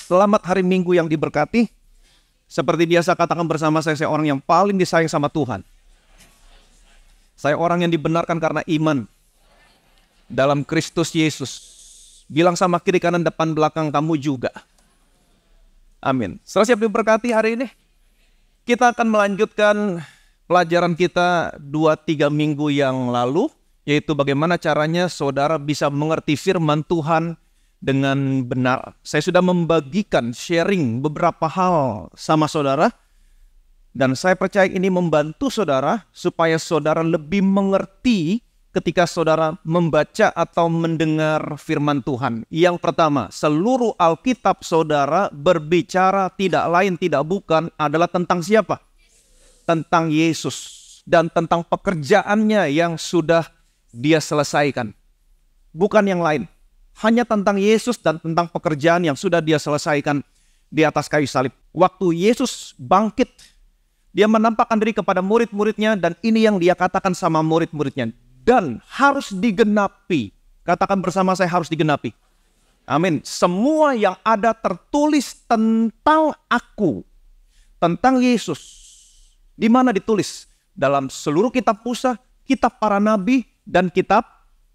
Selamat hari Minggu yang diberkati. Seperti biasa katakan bersama saya orang yang paling disayang sama Tuhan. Saya orang yang dibenarkan karena iman dalam Kristus Yesus. Bilang sama kiri kanan depan belakang kamu juga. Amin. Saudara siap diberkati hari ini? Kita akan melanjutkan pelajaran kita 2-3 minggu yang lalu, yaitu bagaimana caranya saudara bisa mengerti firman Tuhan dengan benar. Saya sudah membagikan sharing beberapa hal sama saudara, dan saya percaya ini membantu saudara supaya saudara lebih mengerti ketika saudara membaca atau mendengar firman Tuhan. Yang pertama, seluruh Alkitab saudara berbicara tidak lain tidak bukan adalah tentang siapa? Tentang Yesus dan tentang pekerjaannya yang sudah dia selesaikan. Bukan yang lain. Hanya tentang Yesus dan tentang pekerjaan yang sudah dia selesaikan di atas kayu salib. Waktu Yesus bangkit, dia menampakkan diri kepada murid-muridnya, dan ini yang dia katakan sama murid-muridnya. Dan harus digenapi. Katakan bersama saya, harus digenapi. Amin. Semua yang ada tertulis tentang aku, tentang Yesus. Di mana ditulis? Dalam seluruh kitab Musa, kitab para nabi, dan kitab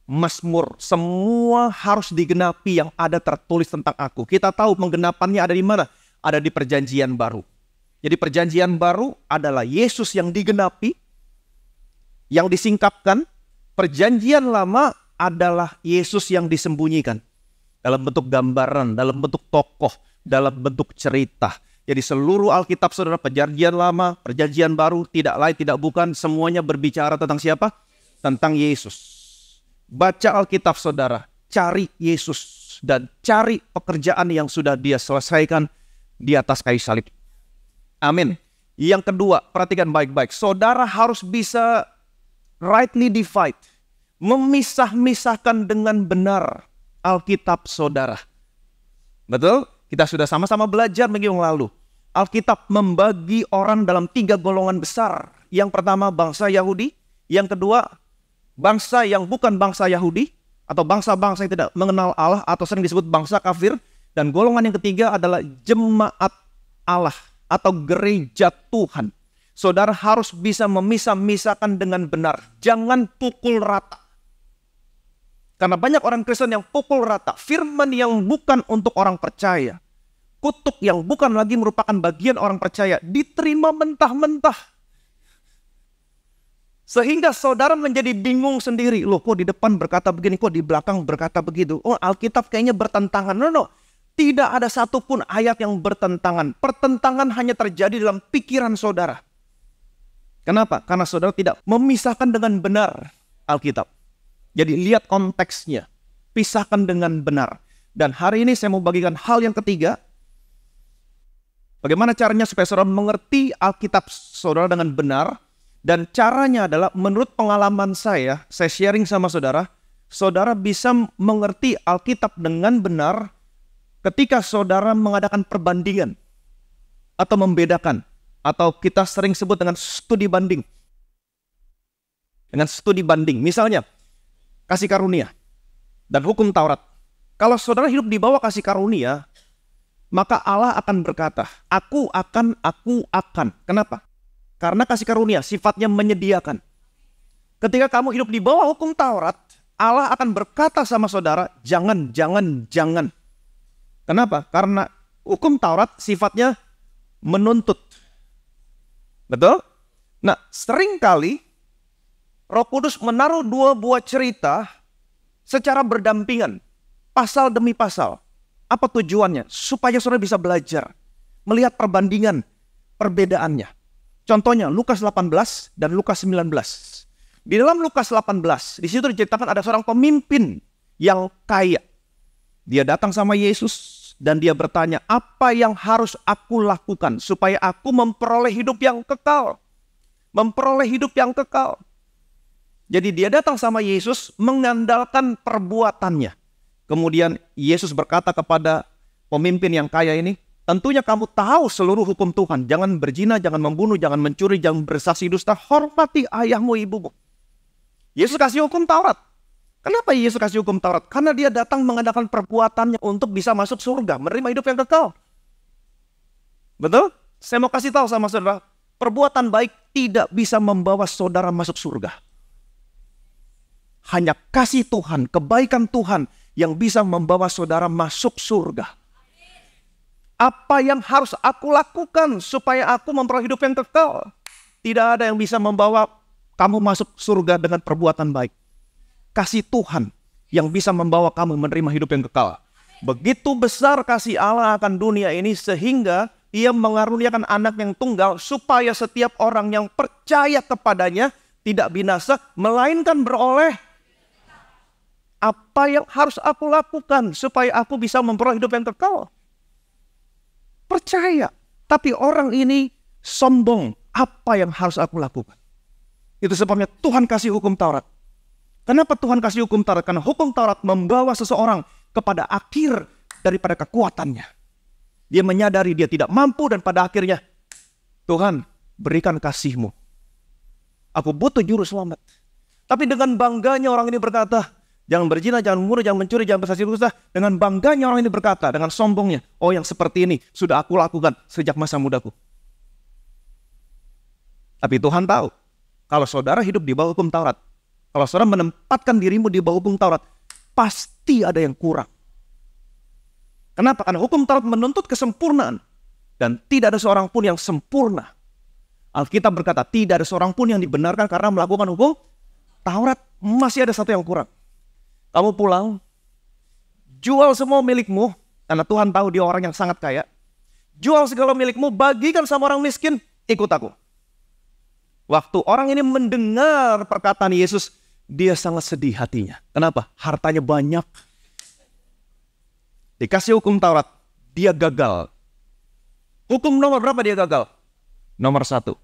Mazmur. Semua harus digenapi yang ada tertulis tentang aku. Kita tahu penggenapannya ada di mana? Ada di perjanjian baru. Jadi perjanjian baru adalah Yesus yang digenapi, yang disingkapkan. Perjanjian lama adalah Yesus yang disembunyikan. Dalam bentuk gambaran, dalam bentuk tokoh, dalam bentuk cerita. Jadi seluruh Alkitab saudara, perjanjian lama, perjanjian baru, tidak lain tidak bukan, semuanya berbicara tentang siapa? Tentang Yesus. Baca Alkitab saudara, cari Yesus dan cari pekerjaan yang sudah dia selesaikan di atas kayu salib. Amin. Yang kedua, perhatikan baik-baik. Saudara harus bisa rightly divide, memisah-misahkan dengan benar Alkitab saudara. Betul? Kita sudah sama-sama belajar minggu yang lalu. Alkitab membagi orang dalam 3 golongan besar. Yang pertama bangsa Yahudi, yang kedua bangsa yang bukan bangsa Yahudi, atau bangsa-bangsa yang tidak mengenal Allah, atau sering disebut bangsa kafir. Dan golongan yang ketiga adalah jemaat Allah, atau gereja Tuhan. Saudara harus bisa memisah-misahkan dengan benar. Jangan pukul rata. Karena banyak orang Kristen yang pukul rata. Firman yang bukan untuk orang percaya, kutuk yang bukan lagi merupakan bagian orang percaya, diterima mentah-mentah. Sehingga saudara menjadi bingung sendiri. Loh, kok di depan berkata begini, kok di belakang berkata begitu. Oh, Alkitab kayaknya bertentangan. No. Tidak ada satupun ayat yang bertentangan. Pertentangan hanya terjadi dalam pikiran saudara. Kenapa? Karena saudara tidak memisahkan dengan benar Alkitab. Jadi lihat konteksnya. Pisahkan dengan benar. Dan hari ini saya mau bagikan hal yang ketiga. Bagaimana caranya supaya saudara mengerti Alkitab saudara dengan benar. Dan caranya adalah menurut pengalaman saya sharing sama saudara, saudara bisa mengerti Alkitab dengan benar ketika saudara mengadakan perbandingan atau membedakan, atau kita sering sebut dengan studi banding. Dengan studi banding, misalnya kasih karunia dan hukum Taurat. Kalau saudara hidup di bawah kasih karunia, maka Allah akan berkata, aku akan. Kenapa? Karena kasih karunia sifatnya menyediakan. Ketika kamu hidup di bawah hukum Taurat, Allah akan berkata sama saudara, jangan. Kenapa? Karena hukum Taurat sifatnya menuntut. Betul? Nah, seringkali Roh Kudus menaruh 2 buah cerita secara berdampingan, pasal demi pasal. Apa tujuannya? Supaya saudara bisa belajar, melihat perbandingan, perbedaannya. Contohnya Lukas 18 dan Lukas 19. Di dalam Lukas 18, di situ diceritakan ada seorang pemimpin yang kaya. Dia datang sama Yesus dan dia bertanya, apa yang harus aku lakukan supaya aku memperoleh hidup yang kekal? Memperoleh hidup yang kekal. Jadi dia datang sama Yesus mengandalkan perbuatannya. Kemudian Yesus berkata kepada pemimpin yang kaya ini, tentunya kamu tahu seluruh hukum Tuhan. Jangan berzina, jangan membunuh, jangan mencuri, jangan bersaksi dusta. Hormati ayahmu, ibumu. Yesus kasih hukum Taurat. Kenapa Yesus kasih hukum Taurat? Karena dia datang mengadakan perbuatannya untuk bisa masuk surga, menerima hidup yang kekal. Betul? Saya mau kasih tahu sama saudara, perbuatan baik tidak bisa membawa saudara masuk surga. Hanya kasih Tuhan, kebaikan Tuhan yang bisa membawa saudara masuk surga. Apa yang harus aku lakukan supaya aku memperoleh hidup yang kekal? Tidak ada yang bisa membawa kamu masuk surga dengan perbuatan baik. Kasih Tuhan yang bisa membawa kamu menerima hidup yang kekal. Begitu besar kasih Allah akan dunia ini sehingga Ia mengaruniakan anak yang tunggal supaya setiap orang yang percaya kepadanya tidak binasa, melainkan beroleh. Apa yang harus aku lakukan supaya aku bisa memperoleh hidup yang kekal? Percaya. Tapi orang ini sombong. Apa yang harus aku lakukan? Itu sebabnya Tuhan kasih hukum Taurat. Kenapa Tuhan kasih hukum Taurat? Karena hukum Taurat membawa seseorang kepada akhir daripada kekuatannya. Dia menyadari dia tidak mampu dan pada akhirnya, Tuhan berikan kasih-Mu. Aku butuh juru selamat. Tapi dengan bangganya orang ini berkata, jangan berzina, jangan membunuh, jangan mencuri, jangan bersaksi dusta. Dengan bangganya orang ini berkata, dengan sombongnya, oh yang seperti ini sudah aku lakukan sejak masa mudaku. Tapi Tuhan tahu, kalau saudara hidup di bawah hukum Taurat, kalau saudara menempatkan dirimu di bawah hukum Taurat, pasti ada yang kurang. Kenapa? Karena hukum Taurat menuntut kesempurnaan. Dan tidak ada seorang pun yang sempurna. Alkitab berkata, tidak ada seorang pun yang dibenarkan karena melakukan hukum Taurat. Masih ada satu yang kurang. Kamu pulang, jual semua milikmu, karena Tuhan tahu dia orang yang sangat kaya. Jual segala milikmu, bagikan sama orang miskin, ikut aku. Waktu orang ini mendengar perkataan Yesus, dia sangat sedih hatinya. Kenapa? Hartanya banyak. Dikasih hukum Taurat, dia gagal. Hukum nomor berapa dia gagal? Nomor 1.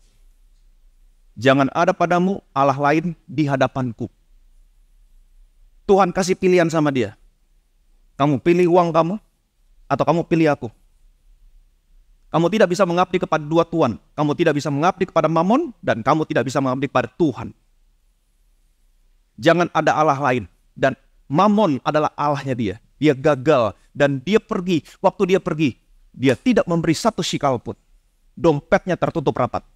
Jangan ada padamu Allah lain di hadapanku. Tuhan kasih pilihan sama dia. Kamu pilih uang kamu, atau kamu pilih aku. Kamu tidak bisa mengabdi kepada dua tuan. Kamu tidak bisa mengabdi kepada Mammon, dan kamu tidak bisa mengabdi kepada Tuhan. Jangan ada Allah lain. Dan Mammon adalah Allahnya dia. Dia gagal dan dia pergi. Waktu dia pergi, dia tidak memberi satu shikal pun. Dompetnya tertutup rapat.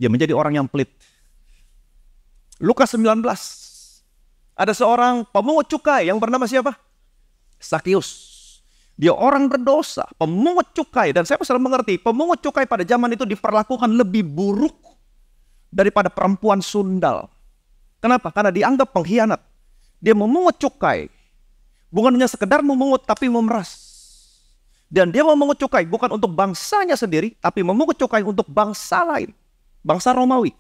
Dia menjadi orang yang pelit. Lukas 19. Ada seorang pemungut cukai yang bernama siapa? Sakius. Dia orang berdosa, pemungut cukai. Dan saya selalu mengerti, pemungut cukai pada zaman itu diperlakukan lebih buruk daripada perempuan sundal. Kenapa? Karena dianggap pengkhianat. Dia memungut cukai. Bukan hanya sekedar memungut, tapi memeras. Dan dia memungut cukai bukan untuk bangsanya sendiri, tapi memungut cukai untuk bangsa lain. Bangsa Romawi.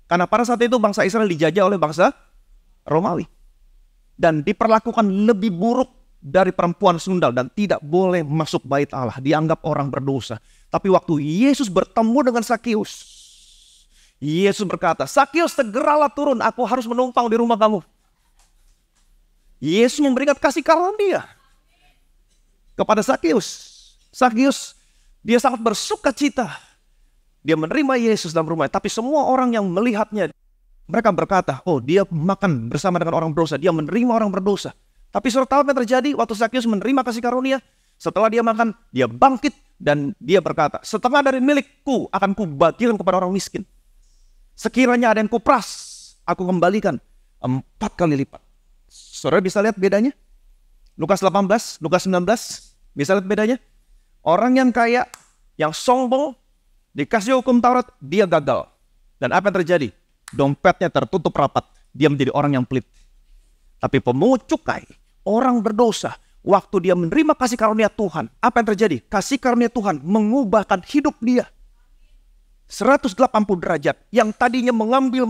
Karena pada saat itu bangsa Israel dijajah oleh bangsa Romawi. Dan diperlakukan lebih buruk dari perempuan sundal. Dan tidak boleh masuk bait Allah. Dianggap orang berdosa. Tapi waktu Yesus bertemu dengan Sakius, Yesus berkata, Sakius segeralah turun, aku harus menumpang di rumah kamu. Yesus memberikan kasih karunia kepada Sakius. Sakius, dia sangat bersuka cita. Dia menerima Yesus dalam rumahnya. Tapi semua orang yang melihatnya, mereka berkata, oh dia makan bersama dengan orang berdosa. Dia menerima orang berdosa. Tapi saudara tahu apa yang terjadi waktu Sakius menerima kasih karunia? Setelah dia makan, dia bangkit dan dia berkata, setengah dari milikku akan kubagikan kepada orang miskin. Sekiranya ada yang kuperas, aku kembalikan 4 kali lipat. Saudara bisa lihat bedanya? Lukas 18, Lukas 19, bisa lihat bedanya? Orang yang kaya, yang sombong, dikasih hukum Taurat, dia gagal. Dan apa yang terjadi? Dompetnya tertutup rapat. Dia menjadi orang yang pelit. Tapi pemungut cukai, orang berdosa, waktu dia menerima kasih karunia Tuhan, apa yang terjadi? Kasih karunia Tuhan mengubahkan hidup dia. 180 derajat. Yang tadinya mengambil,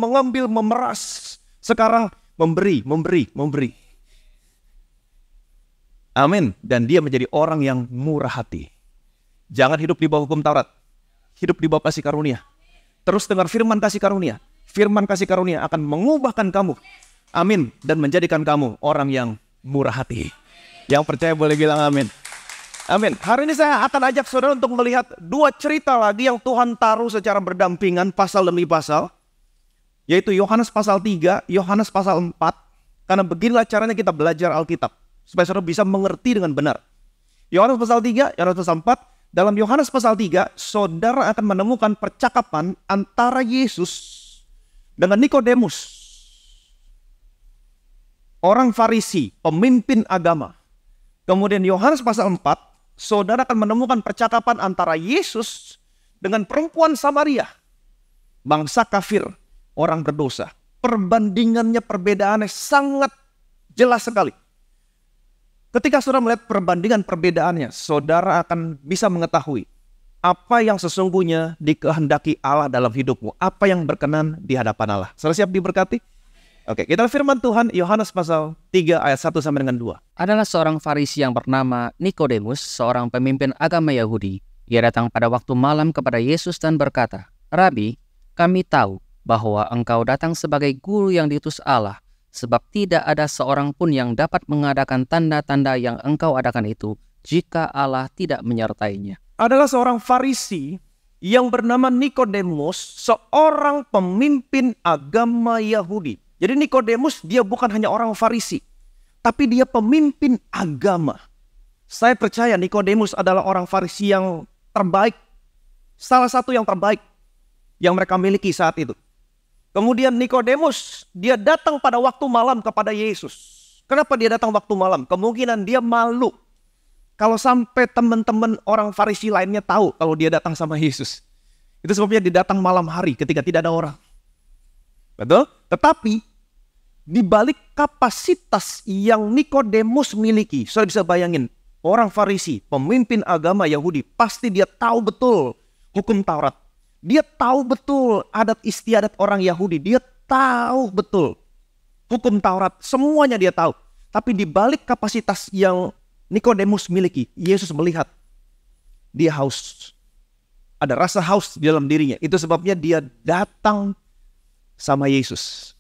memeras. Sekarang memberi. Amin. Dan dia menjadi orang yang murah hati. Jangan hidup di bawah hukum Taurat. Hidup di bawah kasih karunia. Terus dengar firman kasih karunia. Firman kasih karunia akan mengubahkan kamu. Amin. Dan menjadikan kamu orang yang murah hati. Yang percaya boleh bilang amin. Amin. Hari ini saya akan ajak saudara untuk melihat 2 cerita lagi yang Tuhan taruh secara berdampingan pasal demi pasal. Yaitu Yohanes pasal 3, Yohanes pasal 4. Karena beginilah caranya kita belajar Alkitab. Supaya saudara bisa mengerti dengan benar. Yohanes pasal 3, Yohanes pasal 4. Dalam Yohanes pasal 3, saudara akan menemukan percakapan antara Yesus dengan Nikodemus. Orang Farisi, pemimpin agama. Kemudian Yohanes pasal 4, saudara akan menemukan percakapan antara Yesus dengan perempuan Samaria. Bangsa kafir, orang berdosa. Perbandingannya, perbedaannya sangat jelas sekali. Ketika saudara melihat perbandingan perbedaannya, saudara akan bisa mengetahui apa yang sesungguhnya dikehendaki Allah dalam hidupmu. Apa yang berkenan di hadapan Allah. Saudara siap diberkati? Oke, kita firman Tuhan Yohanes pasal 3 ayat 1 sampai dengan 2. Adalah seorang Farisi yang bernama Nikodemus, seorang pemimpin agama Yahudi. Ia datang pada waktu malam kepada Yesus dan berkata, "Rabi, kami tahu bahwa engkau datang sebagai guru yang diutus Allah, sebab tidak ada seorang pun yang dapat mengadakan tanda-tanda yang engkau adakan itu, jika Allah tidak menyertainya." Adalah seorang Farisi yang bernama Nikodemus, seorang pemimpin agama Yahudi. Jadi Nikodemus dia bukan hanya orang Farisi, tapi dia pemimpin agama. Saya percaya Nikodemus adalah orang Farisi yang terbaik, salah satu yang terbaik yang mereka miliki saat itu. Kemudian Nikodemus dia datang pada waktu malam kepada Yesus. Kenapa dia datang waktu malam? Kemungkinan dia malu kalau sampai teman-teman orang Farisi lainnya tahu kalau dia datang sama Yesus. Itu sebabnya dia datang malam hari ketika tidak ada orang. Betul? Tetapi di balik kapasitas yang Nikodemus miliki, saudara bisa bayangin, orang Farisi, pemimpin agama Yahudi, pasti dia tahu betul hukum Taurat. Dia tahu betul adat istiadat orang Yahudi. Dia tahu betul hukum Taurat. Semuanya dia tahu. Tapi di balik kapasitas yang Nikodemus miliki, Yesus melihat dia haus. Ada rasa haus di dalam dirinya. Itu sebabnya dia datang sama Yesus.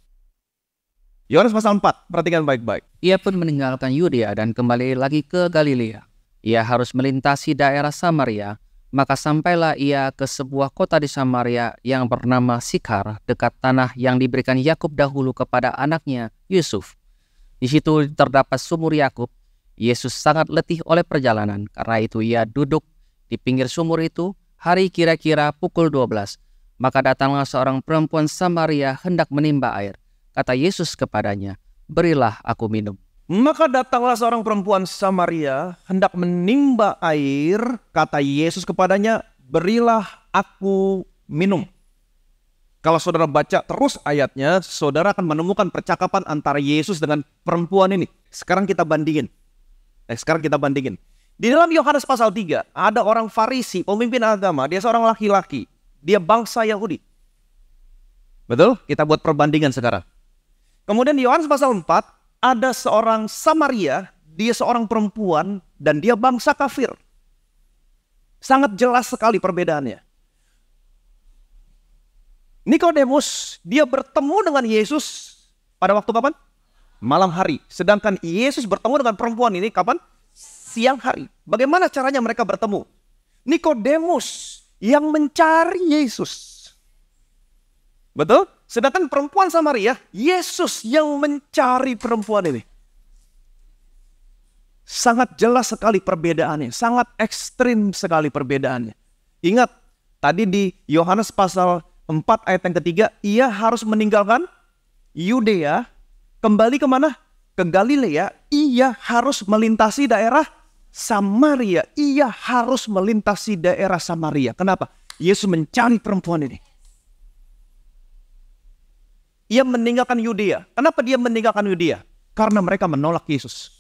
Yohanes pasal 4, perhatikan baik-baik. Ia pun meninggalkan Yudea dan kembali lagi ke Galilea. Ia harus melintasi daerah Samaria, maka sampailah ia ke sebuah kota di Samaria yang bernama Sikhar, dekat tanah yang diberikan Yakub dahulu kepada anaknya Yusuf. Di situ terdapat sumur Yakub. Yesus sangat letih oleh perjalanan, karena itu ia duduk di pinggir sumur itu. Hari kira-kira pukul 12. Maka datanglah seorang perempuan Samaria hendak menimba air. Kata Yesus kepadanya, "Berilah aku minum." Maka datanglah seorang perempuan Samaria hendak menimba air. Kata Yesus kepadanya, "Berilah aku minum." Kalau saudara baca terus ayatnya, saudara akan menemukan percakapan antara Yesus dengan perempuan ini. Sekarang kita bandingin. Di dalam Yohanes pasal 3, ada orang Farisi, pemimpin agama. Dia seorang laki-laki. Dia bangsa Yahudi. Betul? Kita buat perbandingan sekarang. Kemudian di Yohanes pasal 4, ada seorang Samaria, dia seorang perempuan, dan dia bangsa kafir. Sangat jelas sekali perbedaannya. Nikodemus, dia bertemu dengan Yesus pada waktu kapan? Malam hari. Sedangkan Yesus bertemu dengan perempuan ini kapan? Siang hari. Bagaimana caranya mereka bertemu? Nikodemus yang mencari Yesus. Betul? Sedangkan perempuan Samaria, Yesus yang mencari perempuan ini. Sangat jelas sekali perbedaannya. Sangat ekstrim sekali perbedaannya. Ingat, tadi di Yohanes pasal 4 ayat yang ketiga, ia harus meninggalkan Yudea, kembali kemana? Ke Galilea. Ia harus melintasi daerah Samaria. Ia harus melintasi daerah Samaria. Kenapa? Yesus mencari perempuan ini. Ia meninggalkan Yudea. Kenapa dia meninggalkan Yudea? Karena mereka menolak Yesus.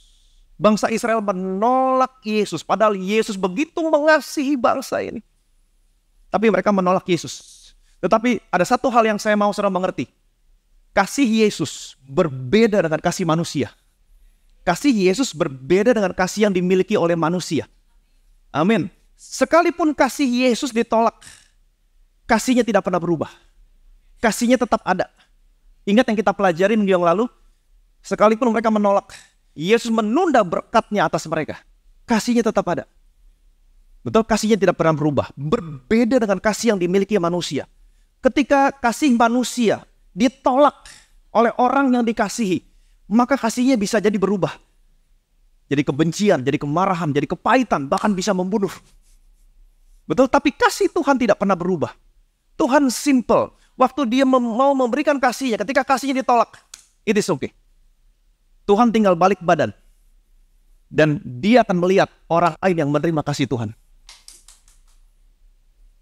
Bangsa Israel menolak Yesus. Padahal Yesus begitu mengasihi bangsa ini. Tapi mereka menolak Yesus. Tetapi ada satu hal yang saya mau saudara mengerti. Kasih Yesus berbeda dengan kasih manusia. Kasih Yesus berbeda dengan kasih yang dimiliki oleh manusia. Amin. Sekalipun kasih Yesus ditolak, kasihnya tidak pernah berubah. Kasihnya tetap ada. Ingat yang kita pelajari minggu yang lalu, sekalipun mereka menolak, Yesus menunda berkatnya atas mereka. Kasihnya tetap ada. Betul, kasihnya tidak pernah berubah. Berbeda dengan kasih yang dimiliki manusia. Ketika kasih manusia ditolak oleh orang yang dikasihi, maka kasihnya bisa jadi berubah. Jadi kebencian, jadi kemarahan, jadi kepahitan, bahkan bisa membunuh. Betul, tapi kasih Tuhan tidak pernah berubah. Tuhan simple. Waktu dia mau memberikan kasihnya, ketika kasihnya ditolak, it is okay. Tuhan tinggal balik badan. Dan dia akan melihat orang lain yang menerima kasih Tuhan.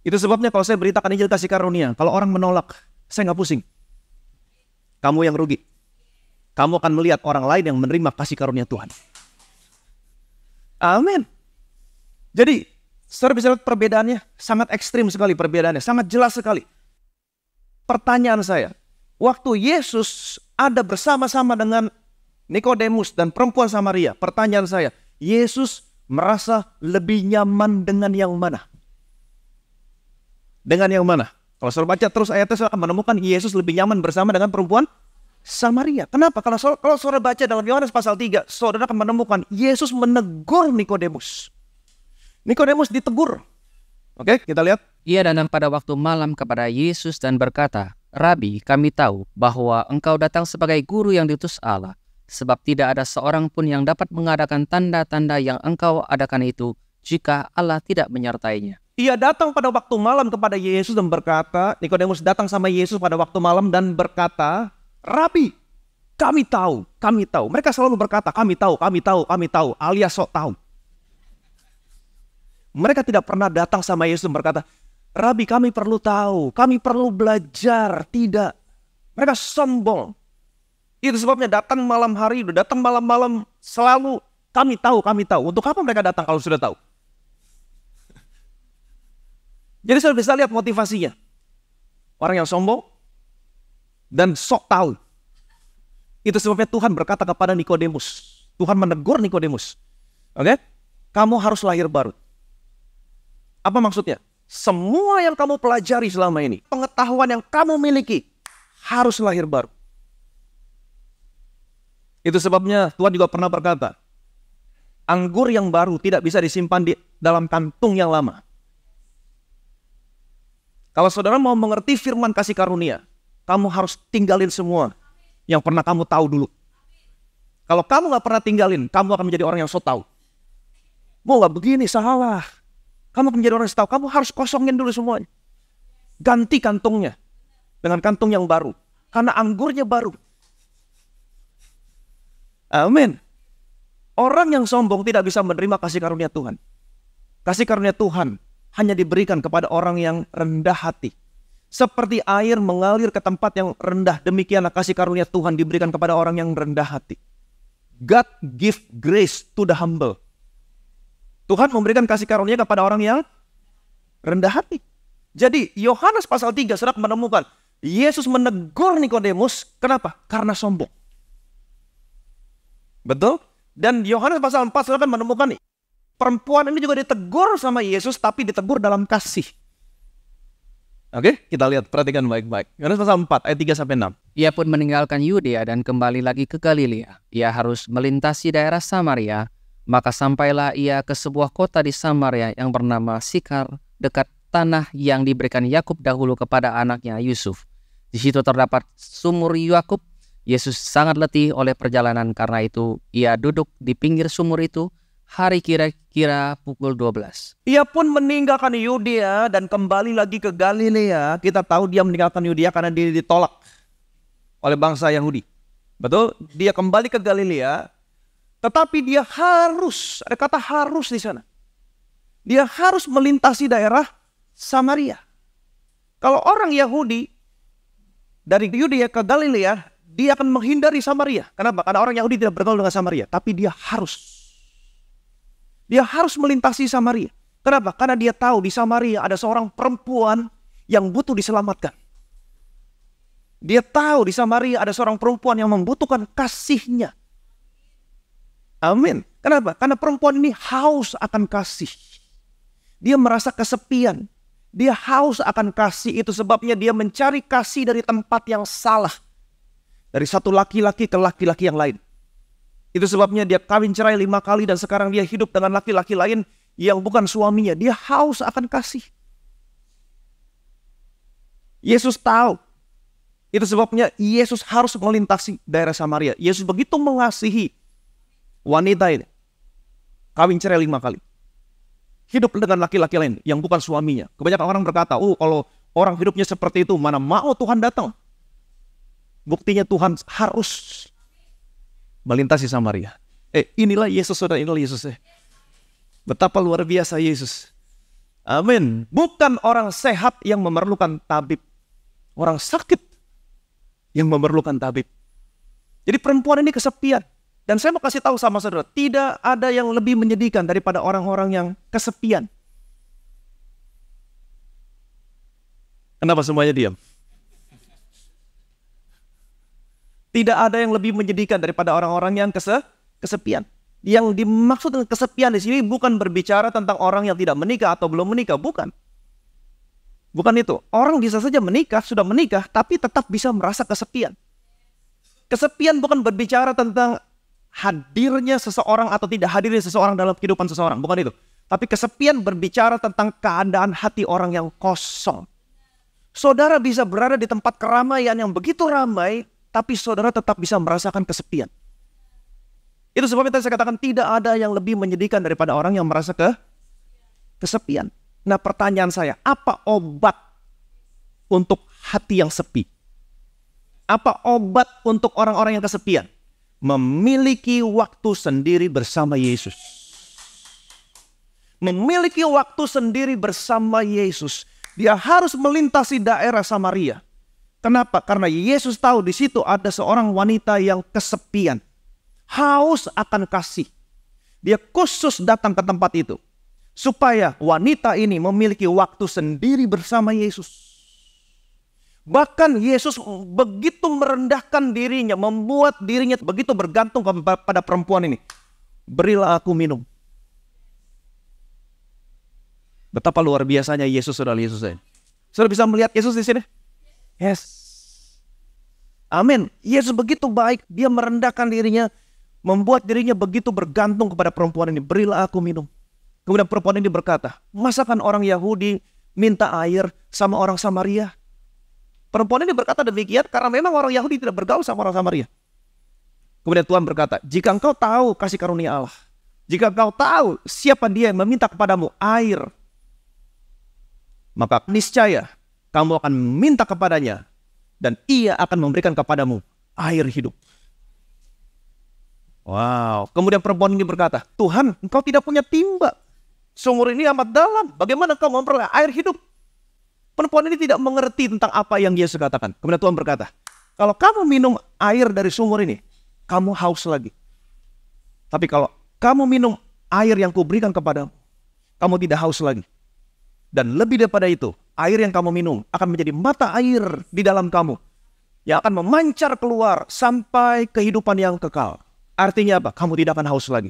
Itu sebabnya kalau saya beritakan Injil kasih karunia, kalau orang menolak, saya nggak pusing. Kamu yang rugi. Kamu akan melihat orang lain yang menerima kasih karunia Tuhan. Amin. Jadi, saudara bisa lihat perbedaannya sangat ekstrim sekali, perbedaannya sangat jelas sekali. Pertanyaan saya, waktu Yesus ada bersama-sama dengan Nikodemus dan perempuan Samaria, pertanyaan saya, Yesus merasa lebih nyaman dengan yang mana? Dengan yang mana? Kalau saudara baca terus ayatnya, saudara akan menemukan Yesus lebih nyaman bersama dengan perempuan Samaria. Kenapa? Kalau saudara baca dalam Yohanes pasal 3, saudara akan menemukan Yesus menegur Nikodemus. Nikodemus ditegur. Oke, kita lihat. Ia datang pada waktu malam kepada Yesus dan berkata, Rabi, kami tahu bahwa engkau datang sebagai guru yang diutus Allah, sebab tidak ada seorang pun yang dapat mengadakan tanda-tanda yang engkau adakan itu, jika Allah tidak menyertainya. Ia datang pada waktu malam kepada Yesus dan berkata, Nikodemus datang sama Yesus pada waktu malam dan berkata, Rabi, kami tahu, kami tahu. Mereka selalu berkata, kami tahu, kami tahu, kami tahu, alias sok tahu. Mereka tidak pernah datang sama Yesus dan berkata, Rabi, kami perlu tahu, kami perlu belajar. Tidak. Mereka sombong. Itu sebabnya datang malam hari, datang malam-malam selalu, kami tahu, kami tahu. Untuk apa mereka datang kalau sudah tahu? Jadi saya bisa lihat motivasinya. Orang yang sombong dan sok tahu. Itu sebabnya Tuhan berkata kepada Nikodemus. Tuhan menegur Nikodemus. Oke? Kamu harus lahir baru. Apa maksudnya? Semua yang kamu pelajari selama ini, pengetahuan yang kamu miliki, harus lahir baru. Itu sebabnya Tuhan juga pernah berkata, anggur yang baru tidak bisa disimpan di dalam kantung yang lama. Kalau saudara mau mengerti firman kasih karunia, kamu harus tinggalin semua yang pernah kamu tahu dulu. Kalau kamu gak pernah tinggalin, kamu akan menjadi orang yang so tahu. Mau gak begini, salah. Kamu akan menjadi orang yang so tahu. Kamu harus kosongin dulu semuanya. Ganti kantungnya dengan kantung yang baru. Karena anggurnya baru. Amin. Orang yang sombong tidak bisa menerima kasih karunia Tuhan. Kasih karunia Tuhan hanya diberikan kepada orang yang rendah hati. Seperti air mengalir ke tempat yang rendah, demikianlah kasih karunia Tuhan diberikan kepada orang yang rendah hati. God give grace to the humble. Tuhan memberikan kasih karunia kepada orang yang rendah hati. Jadi Yohanes pasal 3 saudara menemukan Yesus menegur Nikodemus. Kenapa? Karena sombong. Betul? Dan Yohanes pasal 4 saudara menemukan perempuan ini juga ditegur sama Yesus, tapi ditegur dalam kasih. Oke, kita lihat, perhatikan baik-baik. Yohanes pasal 4 ayat 3-6. Ia pun meninggalkan Yudea dan kembali lagi ke Galilea. Ia harus melintasi daerah Samaria, maka sampailah ia ke sebuah kota di Samaria yang bernama Sikar, dekat tanah yang diberikan Yakub dahulu kepada anaknya Yusuf. Di situ terdapat sumur Yakub. Yesus sangat letih oleh perjalanan, karena itu ia duduk di pinggir sumur itu. Hari kira-kira pukul 12. Ia pun meninggalkan Yudea dan kembali lagi ke Galilea. Kita tahu dia meninggalkan Yudea karena dia ditolak oleh bangsa Yahudi. Betul? Dia kembali ke Galilea. Tetapi dia harus, ada kata harus di sana. Dia harus melintasi daerah Samaria. Kalau orang Yahudi dari Yudea ke Galilea, dia akan menghindari Samaria. Kenapa? Karena orang Yahudi tidak bergaul dengan Samaria. Tapi dia harus melintasi Samaria. Kenapa? Karena dia tahu di Samaria ada seorang perempuan yang butuh diselamatkan. Dia tahu di Samaria ada seorang perempuan yang membutuhkan kasihnya. Amin. Kenapa? Karena perempuan ini haus akan kasih. Dia merasa kesepian. Dia haus akan kasih. Itu sebabnya dia mencari kasih dari tempat yang salah. Dari satu laki-laki ke laki-laki yang lain. Itu sebabnya dia kawin cerai 5 kali dan sekarang dia hidup dengan laki-laki lain yang bukan suaminya. Dia haus akan kasih. Yesus tahu Itu sebabnya Yesus harus melintasi daerah Samaria. Yesus begitu mengasihi wanita ini. Kawin cerai 5 kali. Hidup dengan laki-laki lain yang bukan suaminya. Kebanyakan orang berkata, kalau orang hidupnya seperti itu, mana mau Tuhan datang. Buktinya Tuhan harus melintasi Samaria. Inilah Yesus, saudara, inilah Yesus. Betapa luar biasa Yesus. Amin. Bukan orang sehat yang memerlukan tabib. Orang sakit yang memerlukan tabib. Jadi perempuan ini kesepian. Dan saya mau kasih tahu sama saudara, tidak ada yang lebih menyedihkan daripada orang-orang yang kesepian. Kenapa semuanya diam? Tidak ada yang lebih menyedihkan daripada orang-orang yang kesepian. Yang dimaksud dengan kesepian di sini bukan berbicara tentang orang yang tidak menikah atau belum menikah, bukan. Bukan itu. Orang bisa saja menikah, sudah menikah, tapi tetap bisa merasa kesepian. Kesepian bukan berbicara tentang hadirnya seseorang atau tidak hadirnya seseorang dalam kehidupan seseorang, bukan itu. Tapi kesepian berbicara tentang keadaan hati orang yang kosong. Saudara bisa berada di tempat keramaian yang begitu ramai, tapi saudara tetap bisa merasakan kesepian. Itu sebabnya tadi saya katakan tidak ada yang lebih menyedihkan daripada orang yang merasa kesepian. Nah, pertanyaan saya, apa obat untuk hati yang sepi? Apa obat untuk orang-orang yang kesepian? Memiliki waktu sendiri bersama Yesus. Memiliki waktu sendiri bersama Yesus. Dia harus melintasi daerah Samaria. Kenapa? Karena Yesus tahu di situ ada seorang wanita yang kesepian. Haus akan kasih. Dia khusus datang ke tempat itu. Supaya wanita ini memiliki waktu sendiri bersama Yesus. Bahkan Yesus begitu merendahkan dirinya, membuat dirinya begitu bergantung kepada perempuan ini. Berilah aku minum. Betapa luar biasanya Yesus, saudara Yesus. Saudara bisa melihat Yesus di sini? Yes. Amin. Yesus begitu baik, dia merendahkan dirinya, membuat dirinya begitu bergantung kepada perempuan ini. Berilah aku minum. Kemudian perempuan ini berkata, masakan orang Yahudi minta air sama orang Samaria? Perempuan ini berkata demikian karena memang orang Yahudi tidak bergaul sama orang Samaria. Kemudian Tuhan berkata, jika engkau tahu kasih karunia Allah, jika engkau tahu siapa dia yang meminta kepadamu air, maka niscaya kamu akan minta kepadanya dan ia akan memberikan kepadamu air hidup. Wow. Kemudian perempuan ini berkata, Tuhan, engkau tidak punya timba. Sumur ini amat dalam. Bagaimana engkau memperoleh air hidup? Perempuan ini tidak mengerti tentang apa yang Yesus katakan. Kemudian Tuhan berkata, kalau kamu minum air dari sumur ini, kamu haus lagi. Tapi kalau kamu minum air yang kuberikan kepadamu, kamu tidak haus lagi. Dan lebih daripada itu, air yang kamu minum akan menjadi mata air di dalam kamu, yang akan memancar keluar sampai kehidupan yang kekal. Artinya apa? Kamu tidak akan haus lagi.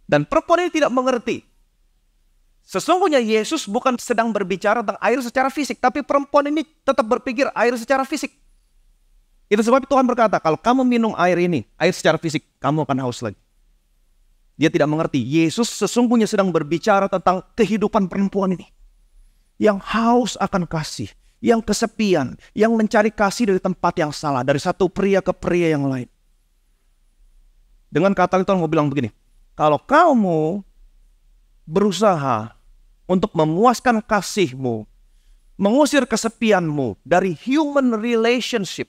Dan perempuan ini tidak mengerti. Sesungguhnya Yesus bukan sedang berbicara tentang air secara fisik, tapi perempuan ini tetap berpikir air secara fisik. Itu sebab Tuhan berkata, kalau kamu minum air ini, air secara fisik, kamu akan haus lagi. Dia tidak mengerti, Yesus sesungguhnya sedang berbicara tentang kehidupan perempuan ini. Yang haus akan kasih, yang kesepian, yang mencari kasih dari tempat yang salah, dari satu pria ke pria yang lain. Dengan kata itu Tuhan mau bilang begini, kalau kamu berusaha untuk memuaskan kasihmu, mengusir kesepianmu dari human relationship,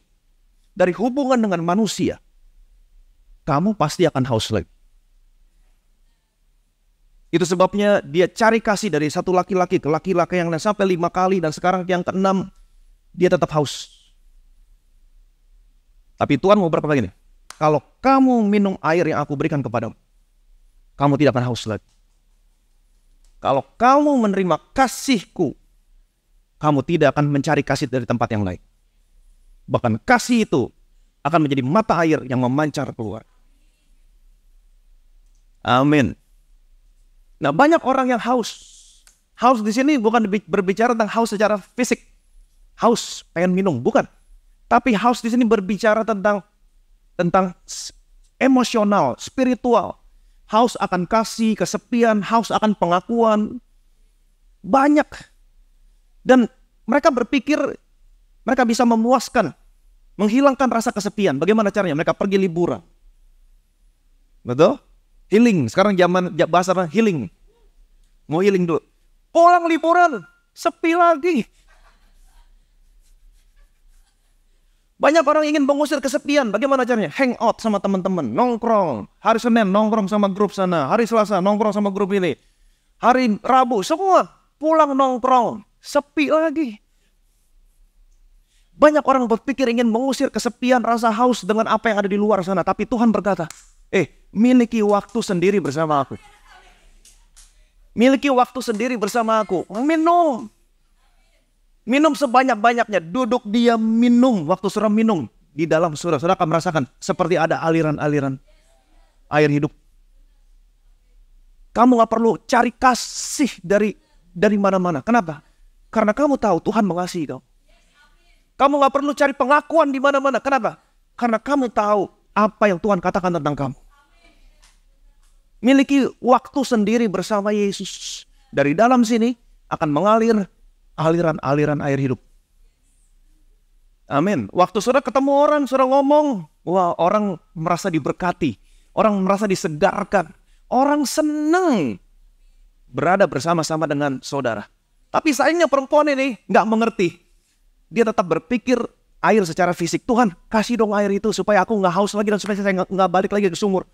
dari hubungan dengan manusia, kamu pasti akan haus lagi. Itu sebabnya dia cari kasih dari satu laki-laki ke laki-laki yang lain sampai 5 kali, dan sekarang yang ke-6 dia tetap haus. Tapi Tuhan mau berkata gini, kalau kamu minum air yang aku berikan kepadamu, kamu tidak akan haus lagi. Kalau kamu menerima kasihku, kamu tidak akan mencari kasih dari tempat yang lain. Bahkan kasih itu akan menjadi mata air yang memancar keluar. Amin. Nah, banyak orang yang haus. Haus di sini bukan berbicara tentang haus secara fisik. Haus, pengen minum, bukan. Tapi haus di sini berbicara tentang emosional, spiritual. Haus akan kasih, kesepian, haus akan pengakuan. Banyak. Dan mereka berpikir Mereka bisa memuaskan, menghilangkan rasa kesepian. Bagaimana caranya? Mereka pergi liburan. Betul? Healing. Sekarang zaman bahasa healing. Mau healing dulu. Pulang liburan, sepi lagi. Banyak orang ingin mengusir kesepian. Bagaimana caranya? Hangout sama teman-teman, nongkrong. Hari Senin nongkrong sama grup sana, hari Selasa nongkrong sama grup ini. Hari Rabu semua pulang nongkrong, sepi lagi. Banyak orang berpikir ingin mengusir kesepian, rasa haus dengan apa yang ada di luar sana. Tapi Tuhan berkata, miliki waktu sendiri bersama aku. Miliki waktu sendiri bersama aku. Minum. Minum sebanyak-banyaknya. Duduk diam minum. Waktu saudara minum di dalam saudara akan merasakan seperti ada aliran-aliran air hidup. Kamu gak perlu cari kasih dari mana-mana. Kenapa? Karena kamu tahu Tuhan mengasihi kamu. Kamu gak perlu cari pengakuan di mana-mana. Kenapa? Karena kamu tahu apa yang Tuhan katakan tentang kamu. Miliki waktu sendiri bersama Yesus. Dari dalam sini akan mengalir aliran-aliran air hidup. Amin. Waktu saudara ketemu orang, saudara ngomong, wah, orang merasa diberkati. Orang merasa disegarkan. Orang senang berada bersama-sama dengan saudara. Tapi sayangnya perempuan ini nggak mengerti. Dia tetap berpikir air secara fisik. Tuhan, kasih dong air itu supaya aku nggak haus lagi dan supaya saya nggak balik lagi ke sumur.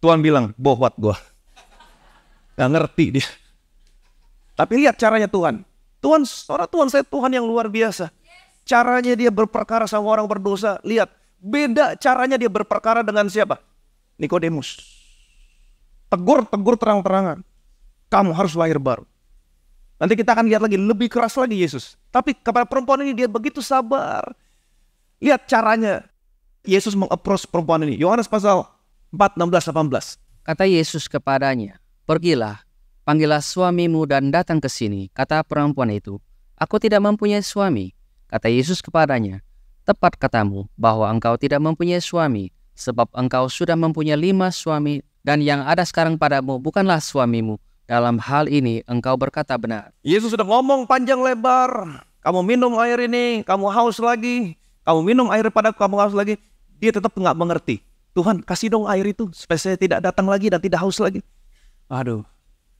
Tuhan bilang, bohwat gua. Nggak ngerti dia. Tapi lihat caranya Tuhan. Tuhan saya Tuhan yang luar biasa. Caranya dia berperkara sama orang berdosa. Lihat, beda caranya dia berperkara dengan siapa? Nikodemus. Tegur terang-terangan. Kamu harus lahir baru. Nanti kita akan lihat lagi, lebih keras lagi Yesus. Tapi kepada perempuan ini dia begitu sabar. Lihat caranya Yesus meng-approach perempuan ini. Yohanes pasal 4, 16, 18. Kata Yesus kepadanya, pergilah, panggillah suamimu dan datang ke sini. Kata perempuan itu, aku tidak mempunyai suami. Kata Yesus kepadanya, tepat katamu bahwa engkau tidak mempunyai suami, sebab engkau sudah mempunyai 5 suami, dan yang ada sekarang padamu bukanlah suamimu. Dalam hal ini engkau berkata benar. Yesus sudah ngomong panjang lebar. Kamu minum air ini, kamu haus lagi. Kamu minum air padaku, kamu haus lagi. Dia tetap nggak mengerti. Tuhan, kasih dong air itu supaya saya tidak datang lagi dan tidak haus lagi. Aduh.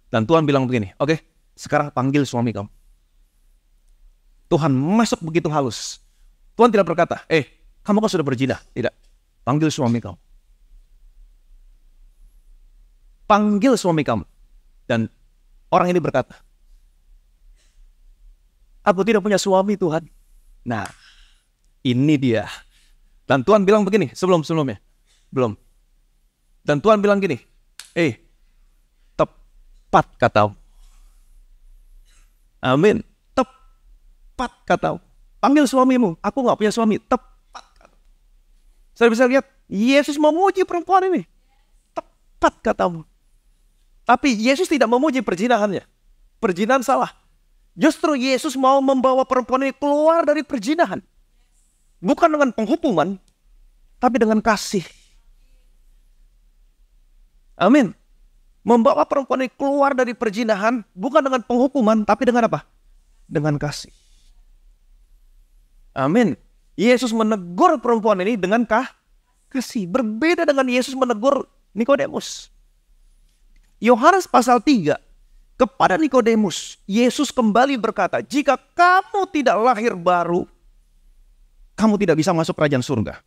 Dan Tuhan bilang begini, oke, sekarang panggil suami kamu. Tuhan masuk begitu halus. Tuhan tidak berkata, kamu kan sudah berzina. Tidak. Panggil suami kamu. Panggil suami kamu. Dan orang ini berkata, aku tidak punya suami Tuhan. Nah, ini dia. Dan Tuhan bilang begini, sebelumnya. Belum. Dan Tuhan bilang gini, tepat katamu. Amin. Tepat katamu. Panggil suamimu. Aku gak punya suami. Tepat katamu. Saya bisa lihat, Yesus memuji perempuan ini. Tepat katamu. Tapi Yesus tidak memuji perzinahannya. Perzinahan salah. Justru Yesus mau membawa perempuan ini keluar dari perzinahan. Bukan dengan penghukuman, tapi dengan kasih. Amin. Membawa perempuan ini keluar dari perzinahan, bukan dengan penghukuman, tapi dengan apa? Dengan kasih. Amin. Yesus menegur perempuan ini dengan kasih. Berbeda dengan Yesus menegur Nikodemus. Yohanes pasal 3, kepada Nikodemus, Yesus kembali berkata, jika kamu tidak lahir baru, kamu tidak bisa masuk kerajaan surga.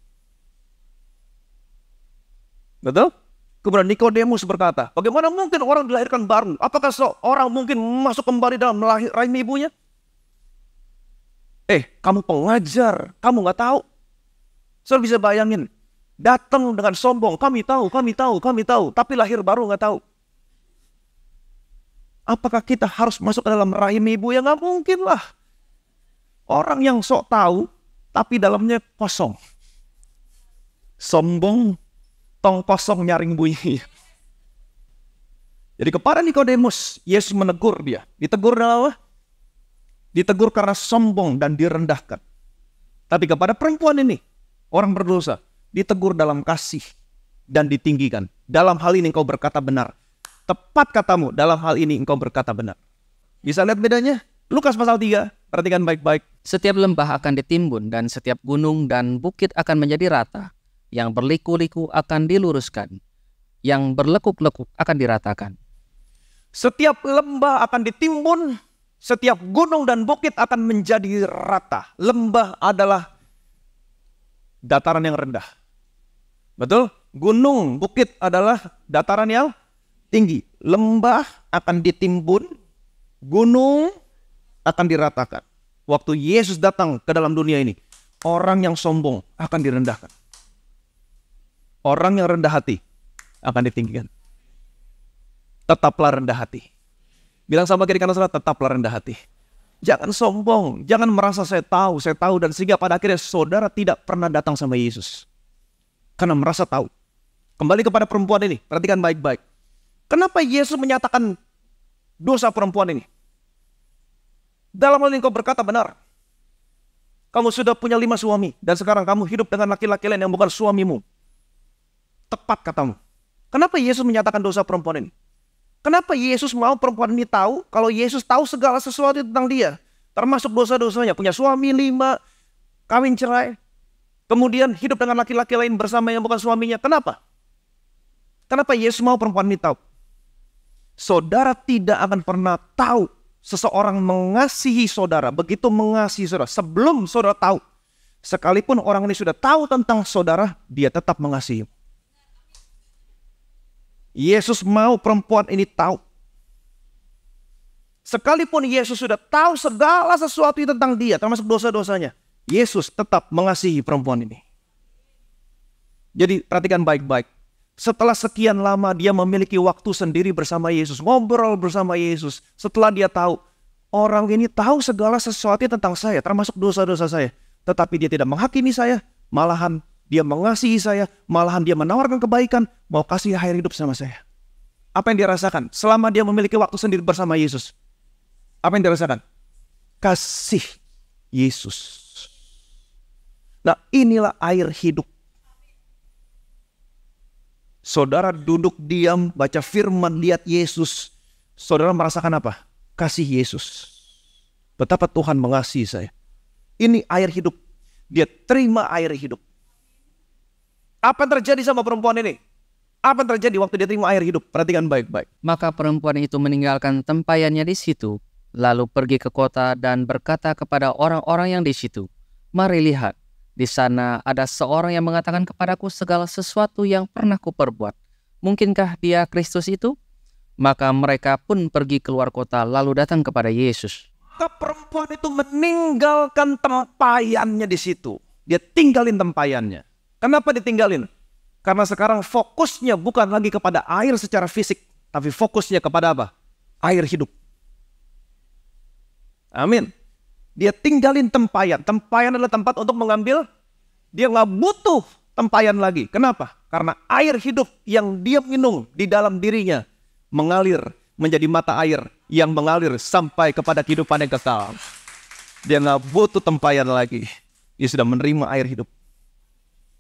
Betul? Kemudian Nikodemus berkata, bagaimana mungkin orang dilahirkan baru? Apakah seorang mungkin masuk kembali dalam rahim ibunya? Kamu pengajar, kamu gak tahu. Saya bisa bayangin, datang dengan sombong, kami tahu. Tapi lahir baru gak tahu. Apakah kita harus masuk ke dalam rahim ibu? Ya gak mungkin lah. Orang yang sok tahu, tapi dalamnya kosong. Sombong, tong kosong nyaring bunyi. Jadi kepada Nikodemus, Yesus menegur dia. Ditegur dalam apa? Ditegur karena sombong dan direndahkan. Tapi kepada perempuan ini, orang berdosa, ditegur dalam kasih dan ditinggikan. Dalam hal ini engkau berkata benar. Tepat katamu, dalam hal ini engkau berkata benar. Bisa lihat bedanya? Lukas pasal 3, Perhatikan baik-baik. Setiap lembah akan ditimbun dan setiap gunung dan bukit akan menjadi rata. Yang berliku-liku akan diluruskan. Yang berlekuk-lekuk akan diratakan. Setiap lembah akan ditimbun, setiap gunung dan bukit akan menjadi rata. Lembah adalah dataran yang rendah. Betul? Gunung, bukit adalah dataran yang tinggi. Lembah akan ditimbun, gunung akan diratakan. Waktu Yesus datang ke dalam dunia ini, orang yang sombong akan direndahkan. Orang yang rendah hati akan ditinggikan. Tetaplah rendah hati. Bilang sama kiri kanan saudara, tetaplah rendah hati. Jangan sombong, jangan merasa saya tahu, dan sehingga pada akhirnya saudara tidak pernah datang sama Yesus. Karena merasa tahu. Kembali kepada perempuan ini, perhatikan baik-baik. Kenapa Yesus menyatakan dosa perempuan ini? Dalam hal ini kau berkata benar. Kamu sudah punya 5 suami, dan sekarang kamu hidup dengan laki-laki lain yang bukan suamimu. Tepat katamu. Kenapa Yesus menyatakan dosa perempuan ini? Kenapa Yesus mau perempuan ini tahu kalau Yesus tahu segala sesuatu tentang dia? Termasuk dosa-dosanya. Punya suami 5, kawin cerai. Kemudian hidup dengan laki-laki lain bersama yang bukan suaminya. Kenapa? Kenapa Yesus mau perempuan ini tahu? Saudara tidak akan pernah tahu seseorang mengasihi saudara. Begitu mengasihi saudara. Sebelum saudara tahu. Sekalipun orang ini sudah tahu tentang saudara, dia tetap mengasihi. Yesus mau perempuan ini tahu. Sekalipun Yesus sudah tahu segala sesuatu tentang dia, termasuk dosa-dosanya, Yesus tetap mengasihi perempuan ini. Jadi perhatikan baik-baik. Setelah sekian lama dia memiliki waktu sendiri bersama Yesus, ngobrol bersama Yesus. Setelah dia tahu, orang ini tahu segala sesuatu tentang saya, termasuk dosa-dosa saya. Tetapi dia tidak menghakimi saya, malahan dia mengasihi saya, malahan dia menawarkan kebaikan, mau kasih air hidup sama saya. Apa yang dia rasakan selama dia memiliki waktu sendiri bersama Yesus? Apa yang dia rasakan? Kasih Yesus. Nah, inilah air hidup. Saudara duduk diam, baca firman, lihat Yesus. Saudara merasakan apa? Kasih Yesus. Betapa Tuhan mengasihi saya. Ini air hidup. Dia terima air hidup. Apa yang terjadi sama perempuan ini? Apa yang terjadi waktu dia terima air hidup? Perhatikan baik-baik. Maka perempuan itu meninggalkan tempayannya di situ, lalu pergi ke kota dan berkata kepada orang-orang yang di situ, "Mari lihat, di sana ada seorang yang mengatakan kepadaku segala sesuatu yang pernah kuperbuat. Mungkinkah dia Kristus itu?" Maka mereka pun pergi keluar kota lalu datang kepada Yesus. Perempuan itu meninggalkan tempayannya di situ. Dia tinggalin tempayannya. Kenapa ditinggalin? Karena sekarang fokusnya bukan lagi kepada air secara fisik, tapi fokusnya kepada apa? Air hidup. Amin. Dia tinggalin tempayan. Tempayan adalah tempat untuk mengambil. Dia nggak butuh tempayan lagi. Kenapa? Karena air hidup yang dia minum di dalam dirinya mengalir menjadi mata air yang mengalir sampai kepada kehidupan yang kekal. Dia nggak butuh tempayan lagi. Dia sudah menerima air hidup.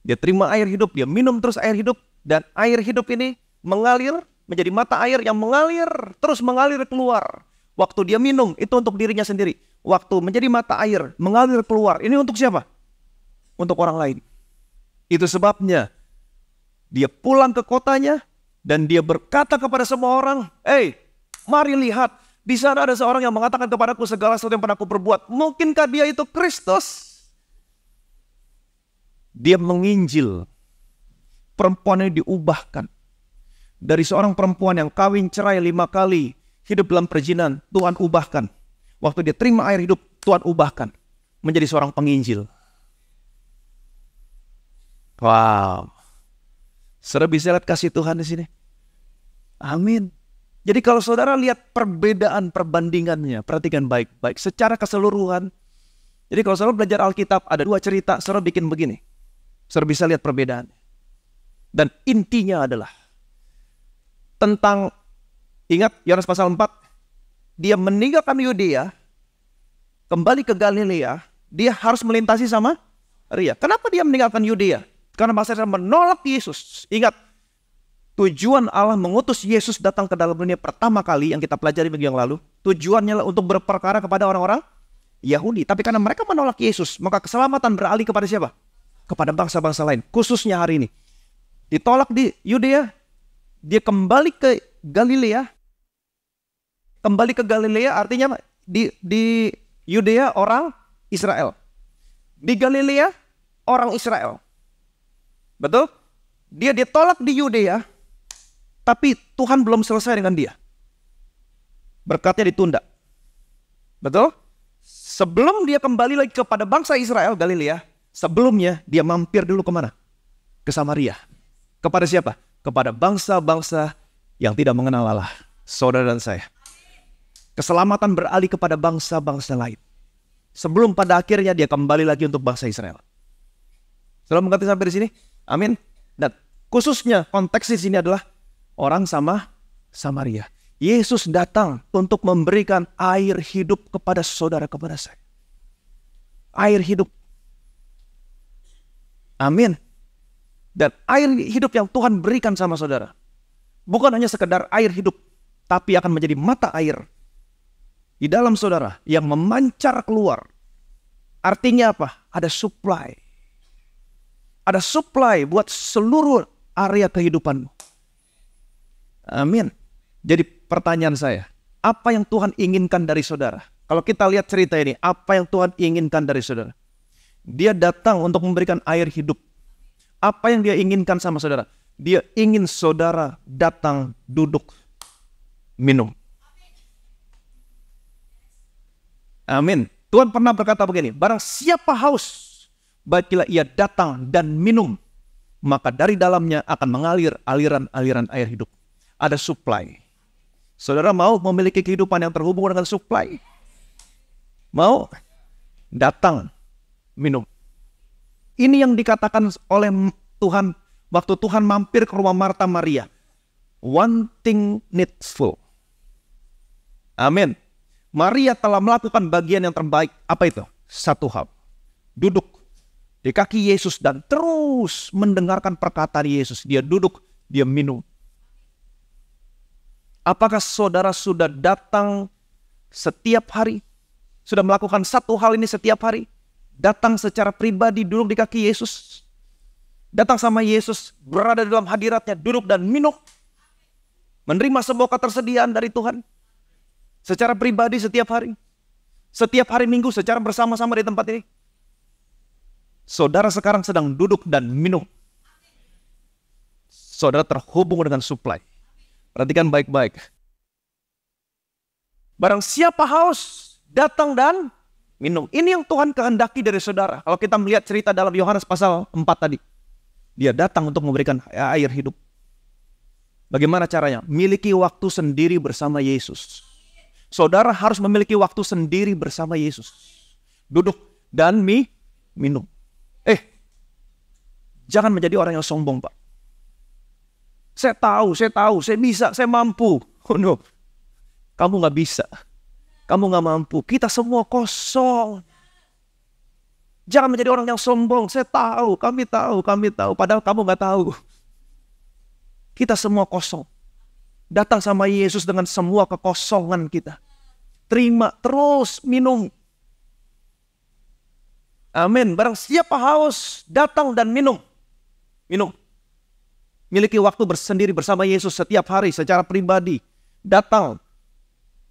Dia terima air hidup, dia minum terus air hidup, dan air hidup ini mengalir menjadi mata air yang mengalir, terus mengalir keluar. Waktu dia minum, itu untuk dirinya sendiri. Waktu menjadi mata air, mengalir keluar. Ini untuk siapa? Untuk orang lain. Itu sebabnya dia pulang ke kotanya, dan dia berkata kepada semua orang, "Hey, mari lihat, di sana ada seorang yang mengatakan kepadaku segala sesuatu yang pernah aku perbuat. Mungkinkah dia itu Kristus?" Dia menginjil. Perempuan ini diubahkan. Dari seorang perempuan yang kawin cerai 5 kali, hidup dalam perjinan, Tuhan ubahkan. Waktu dia terima air hidup, Tuhan ubahkan. Menjadi seorang penginjil. Wow. Saudara bisa lihat kasih Tuhan di sini. Amin. Jadi kalau saudara lihat perbedaan perbandingannya, perhatikan baik-baik. Secara keseluruhan. Jadi kalau saudara belajar Alkitab, ada 2 cerita, saudara bikin begini. Saudara bisa lihat perbedaan. Dan intinya adalah tentang, ingat Yohanes pasal 4, dia meninggalkan Yudea, kembali ke Galilea, dia harus melintasi Samaria. Kenapa dia meninggalkan Yudea? Karena bangsa Israel menolak Yesus. Ingat, tujuan Allah mengutus Yesus datang ke dalam dunia pertama kali yang kita pelajari minggu yang lalu, tujuannya untuk berperkara kepada orang-orang Yahudi. Tapi karena mereka menolak Yesus, maka keselamatan beralih kepada siapa? Kepada bangsa-bangsa lain. Khususnya hari ini. Ditolak di Yudea, dia kembali ke Galilea. Kembali ke Galilea artinya di Yudea orang Israel. Di Galilea orang Israel. Betul? Dia ditolak di Yudea, tapi Tuhan belum selesai dengan dia. Berkatnya ditunda. Betul? Sebelum dia kembali lagi kepada bangsa Israel, Galilea, sebelumnya dia mampir dulu kemana? Ke Samaria. Kepada siapa? Kepada bangsa-bangsa yang tidak mengenal Allah. Saudara dan saya. Keselamatan beralih kepada bangsa-bangsa lain. Sebelum pada akhirnya dia kembali lagi untuk bangsa Israel. Saudara mengerti sampai di sini? Amin. Dan khususnya konteks di sini adalah orang Samaria. Yesus datang untuk memberikan air hidup kepada saudara, kepada saya. Air hidup. Amin. Dan air hidup yang Tuhan berikan sama saudara, bukan hanya sekedar air hidup, tapi akan menjadi mata air di dalam saudara yang memancar keluar. Artinya apa? Ada supply. Ada supply buat seluruh area kehidupanmu. Amin. Jadi pertanyaan saya, apa yang Tuhan inginkan dari saudara? Kalau kita lihat cerita ini, apa yang Tuhan inginkan dari saudara? Dia datang untuk memberikan air hidup. Apa yang dia inginkan sama saudara? Dia ingin saudara datang, duduk, minum. Amin. Tuhan pernah berkata begini, barang siapa haus, baiklah ia datang dan minum, maka dari dalamnya akan mengalir aliran-aliran air hidup. Ada supply. Saudara mau memiliki kehidupan yang terhubung dengan supply? Mau? Datang, minum. Ini yang dikatakan oleh Tuhan waktu Tuhan mampir ke rumah Marta Maria. One thing needful. Amin. Maria telah melakukan bagian yang terbaik. Apa itu? Satu hal. Duduk di kaki Yesus dan terus mendengarkan perkataan Yesus. Dia duduk, dia minum. Apakah saudara sudah datang setiap hari? Sudah melakukan satu hal ini setiap hari? Datang secara pribadi, duduk di kaki Yesus. Datang sama Yesus, berada dalam hadiratnya, duduk dan minum. Menerima sebuah ketersediaan dari Tuhan. Secara pribadi setiap hari. Setiap hari Minggu secara bersama-sama di tempat ini. Saudara sekarang sedang duduk dan minum. Saudara terhubung dengan supply. Perhatikan baik-baik. Barang siapa haus, datang dan minum. Ini yang Tuhan kehendaki dari saudara. Kalau kita melihat cerita dalam Yohanes pasal 4 tadi. Dia datang untuk memberikan air hidup. Bagaimana caranya? Miliki waktu sendiri bersama Yesus. Saudara harus memiliki waktu sendiri bersama Yesus. Duduk dan minum. Jangan menjadi orang yang sombong, Pak. Saya tahu, saya bisa, saya mampu. Oh no, kamu gak bisa. Kamu gak mampu. Kita semua kosong. Jangan menjadi orang yang sombong. Saya tahu, kami tahu. Padahal kamu gak tahu. Kita semua kosong. Datang sama Yesus dengan semua kekosongan kita. Terima, terus minum. Amin. Barang siapa haus, datang dan minum. Minum. Miliki waktu bersendiri bersama Yesus setiap hari secara pribadi. Datang.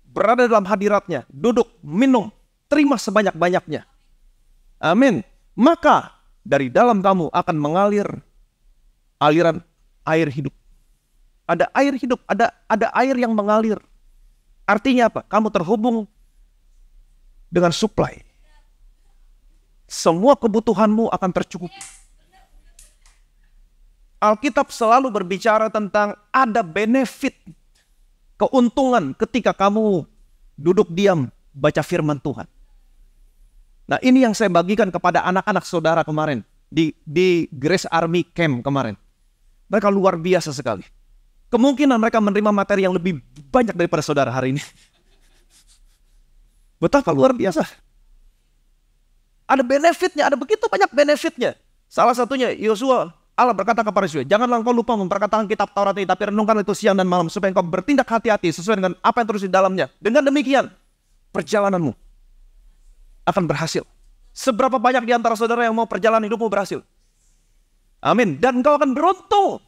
Berada dalam hadiratnya. Duduk, minum. Terima sebanyak-banyaknya. Amin. Maka dari dalam kamu akan mengalir aliran air hidup. Ada air hidup, ada air yang mengalir. Artinya apa? Kamu terhubung dengan supply. Semua kebutuhanmu akan tercukupi. Alkitab selalu berbicara tentang ada benefit, keuntungan ketika kamu duduk diam baca firman Tuhan. Nah, ini yang saya bagikan kepada anak-anak saudara kemarin di Grace Army Camp kemarin. Mereka luar biasa sekali. Kemungkinan mereka menerima materi yang lebih banyak daripada saudara hari ini. Betapa luar biasa. Ada benefitnya, ada begitu banyak benefitnya. Salah satunya Yosua, Allah berkata kepada Yosua, janganlah engkau lupa memperkatakan kitab Taurat ini, tapi renungkan itu siang dan malam, supaya engkau bertindak hati-hati sesuai dengan apa yang tertulis di dalamnya. Dengan demikian, perjalananmu akan berhasil. Seberapa banyak di antara saudara yang mau perjalanan hidupmu berhasil? Amin. Dan engkau akan beruntung.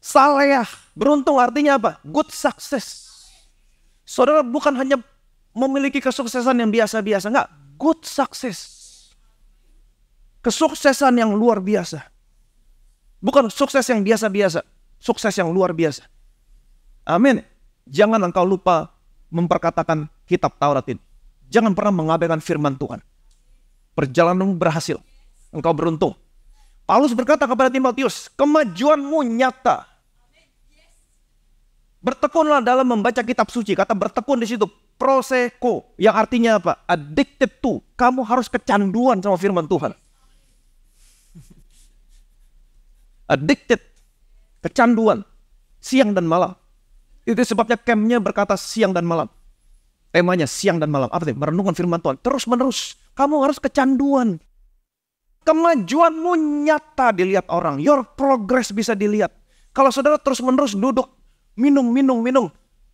Saleh, beruntung artinya apa? Good success. Saudara bukan hanya memiliki kesuksesan yang biasa-biasa, enggak. Good success. Kesuksesan yang luar biasa. Bukan sukses yang biasa-biasa, sukses yang luar biasa. Amin. Jangan engkau lupa memperkatakan kitab Taurat ini. Jangan pernah mengabaikan firman Tuhan. Perjalananmu berhasil. Engkau beruntung. Paulus berkata kepada Timotius, kemajuanmu nyata. Bertekunlah dalam membaca kitab suci. Kata bertekun di situ proseko, yang artinya apa? Addicted to. Kamu harus kecanduan sama firman Tuhan. Addicted, kecanduan, siang dan malam. Itu sebabnya campnya berkata siang dan malam. Temanya siang dan malam. Apa itu? Merenungkan firman Tuhan. Terus menerus. Kamu harus kecanduan. Kemajuanmu nyata dilihat orang. Your progress bisa dilihat. Kalau saudara terus menerus duduk, minum.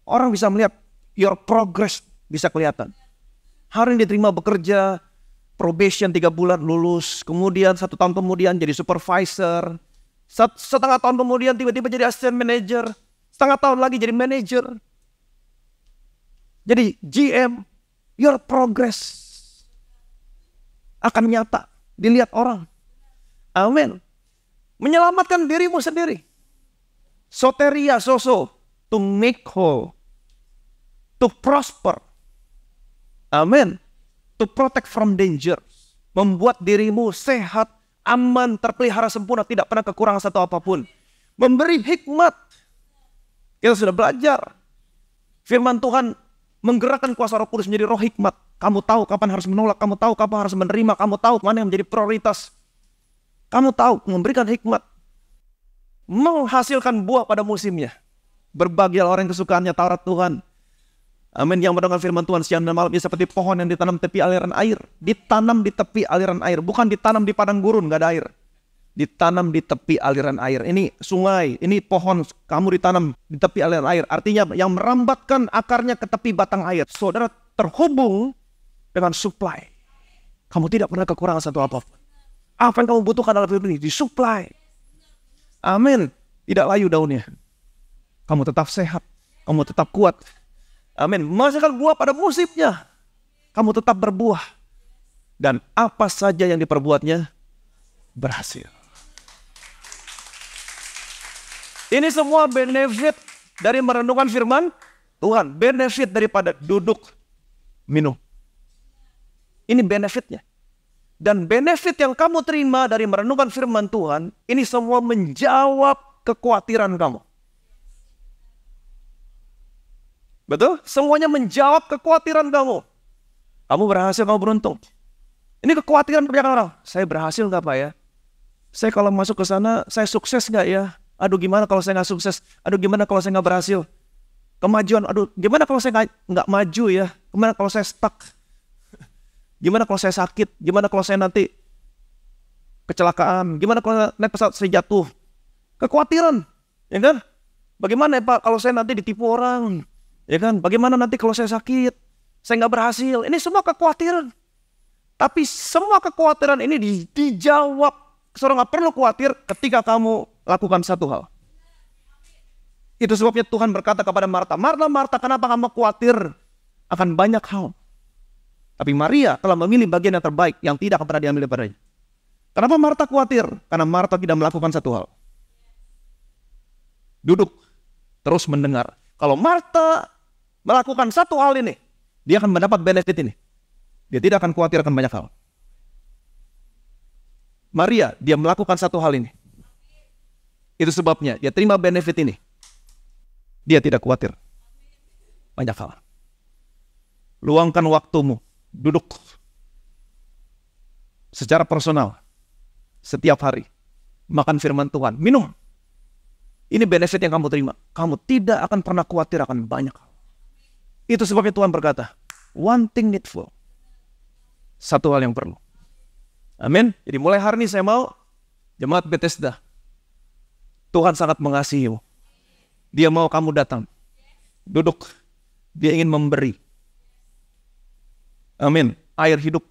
Orang bisa melihat your progress bisa kelihatan. Hari ini diterima bekerja, probation 3 bulan lulus. Kemudian 1 tahun kemudian jadi supervisor. Setengah tahun kemudian tiba-tiba jadi assistant manager. Setengah tahun lagi jadi manager. Jadi GM. Your progress akan nyata dilihat orang. Amin. Menyelamatkan dirimu sendiri. Soteria, to make whole. To prosper. Amin. To protect from danger. Membuat dirimu sehat, aman, terpelihara sempurna, tidak pernah kekurangan satu apapun. Memberi hikmat. Kita sudah belajar. Firman Tuhan menggerakkan kuasa Roh Kudus menjadi roh hikmat. Kamu tahu kapan harus menolak, kamu tahu kapan harus menerima, kamu tahu mana yang menjadi prioritas. Kamu tahu memberikan hikmat. Menghasilkan buah pada musimnya. Berbahagialah orang yang kesukaannya Taurat Tuhan. Amin. Yang mendengar firman Tuhan siang dan malam, seperti pohon yang ditanam tepi aliran air. Ditanam di tepi aliran air. Bukan ditanam di padang gurun, gak ada air. Ditanam di tepi aliran air. Ini sungai, ini pohon, kamu ditanam di tepi aliran air. Artinya yang merambatkan akarnya ke tepi batang air. Saudara terhubung dengan supply. Kamu tidak pernah kekurangan satu apapun. Apa yang kamu butuhkan dalam hidup ini disupply. Amin. Tidak layu daunnya. Kamu tetap sehat. Kamu tetap kuat. Amin. Menghasilkan buah pada musimnya. Kamu tetap berbuah. Dan apa saja yang diperbuatnya berhasil. Ini semua benefit dari merenungkan firman Tuhan. Benefit daripada duduk minum. Ini benefitnya. Dan benefit yang kamu terima dari merenungkan firman Tuhan, ini semua menjawab kekhawatiran kamu. Betul? Semuanya menjawab kekhawatiran kamu. Kamu berhasil, kamu beruntung. Ini kekhawatiran kebanyakan orang. Saya berhasil nggak Pak ya? Saya kalau masuk ke sana, saya sukses nggak ya? Aduh gimana kalau saya nggak sukses? Aduh gimana kalau saya nggak berhasil? Kemajuan, aduh gimana kalau saya nggak maju ya? Gimana kalau saya stuck? Gimana kalau saya sakit? Gimana kalau saya nanti kecelakaan? Gimana kalau naik pesawat saya jatuh? Kekhawatiran, ya kan? Bagaimana ya Pak kalau saya nanti ditipu orang? Ya kan? Bagaimana nanti kalau saya sakit? Saya nggak berhasil? Ini semua kekhawatiran. Tapi semua kekhawatiran ini dijawab. Saudara nggak perlu khawatir ketika kamu lakukan satu hal. Itu sebabnya Tuhan berkata kepada Marta, Marta, kenapa kamu khawatir akan banyak hal? Tapi Maria telah memilih bagian yang terbaik yang tidak akan pernah diambil daripadanya. Kenapa Marta khawatir? Karena Marta tidak melakukan satu hal. Duduk, terus mendengar. Kalau Marta melakukan satu hal ini, dia akan mendapat benefit ini. Dia tidak akan khawatir akan banyak hal. Maria, dia melakukan satu hal ini. Itu sebabnya dia terima benefit ini. Dia tidak khawatir banyak hal. Luangkan waktumu. Duduk secara personal setiap hari, makan firman Tuhan, minum. Ini benefit yang kamu terima. Kamu tidak akan pernah khawatir akan banyak hal. Itu sebabnya Tuhan berkata, one thing needful. Satu hal yang perlu. Amin. Jadi mulai hari ini saya mau jemaat Bethesda, Tuhan sangat mengasihimu. Dia mau kamu datang, duduk. Dia ingin memberi. Amin. Air hidup.